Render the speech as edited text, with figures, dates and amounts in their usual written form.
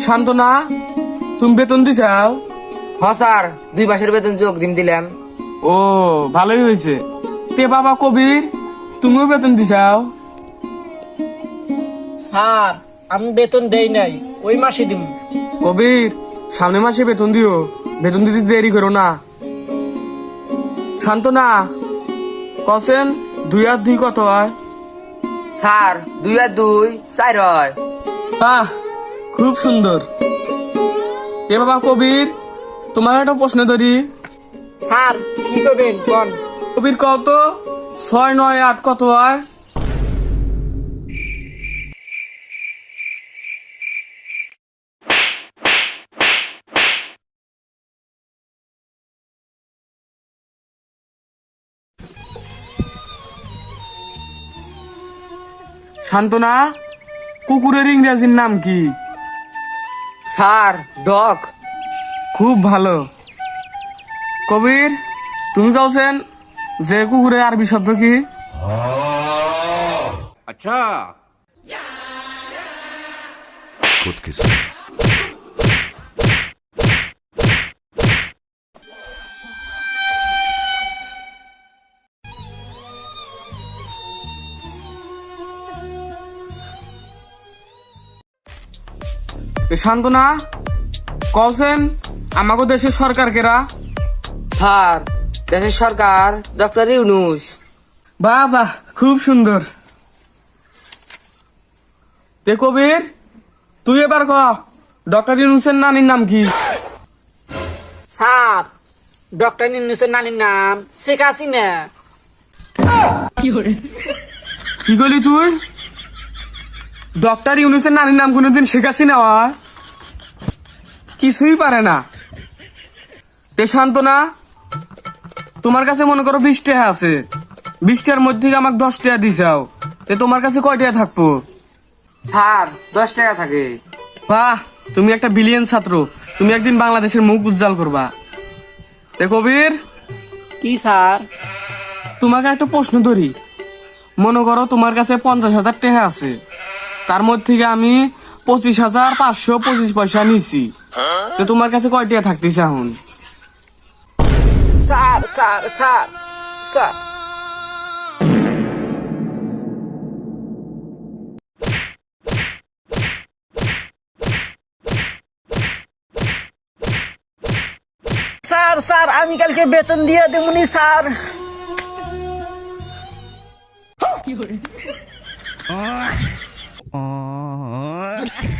শান্তনা, তুমি বেতন দিছাও? হ স্যার, 2 মাসের বেতন যোগ দিলাম। ও, ভালোই হয়েছে। তে বাবা কবির, তুমিও বেতন দিছাও? স্যার, আমি বেতন দেই নাই, ওই মাসে দিব। কবির, সামনের মাসে বেতন দিও, বেতন দিতে দেরি করো না। শান্তনা, কসেন 2 আর 2 কত হয়? স্যার, 2 আর 2 4 হয়। বাহ, খুব সুন্দর। এ বাবা কবির, তোমার একটা প্রশ্ন ধরি। স্যার, কি করবেন কোন? কবির কত 6 9 8 কত হয়? শান্তনা, কুকুরের ইংরেজির নাম কি? Sir, dog. খুব ভালো। কবির, তুমি কাউছেন যে কুকুরের আরবি শব্দ কি? अच्छा खुद के साथ শান্তনা, কওছেন আমাগো দেশের সরকার কেরা? স্যার, দেশের সরকার ডক্টর ইউনূস। বাহ বাহ, খুব সুন্দর। তে কবির, তুই এবার ক ডক্টর ইউনূসের নানির নাম কি? স্যার, ডক্টর ইউনূসের নানির নাম শেখ হাসিনা। কি করলি তুই? ডক্টর ইউনূসের নানির নাম কোনোদিন শেখ হাসিনা হয়? কিছুই পারে না। তে শান্তনা, তোমার কাছে মনে করো 20 টাকা আছে, 20 টাকার মধ্যে আমাকে 10 টাকা দিছাও, তে তোমার কাছে কয় টাকা থাকবো? স্যার, 10 টাকা থাকে। বাহ, তুমি একটা বিলিয়ন ছাত্র, তুমি একদিন বাংলাদেশের মুখ উজ্জ্বল করবা। তে কবির, কি স্যার? তোমাকে একটা প্রশ্ন ধরি। মনে করো তোমার কাছে 50,000 টাকা আছে, তার মধ্যে থেকে আমি 25,525 নিছি, তো তোমার কাছে কয় টাকা থাকতেছে এখন? Sir sir sir sir sir sir, আমি কালকে বেতন দিয়ে দেবনি স্যার।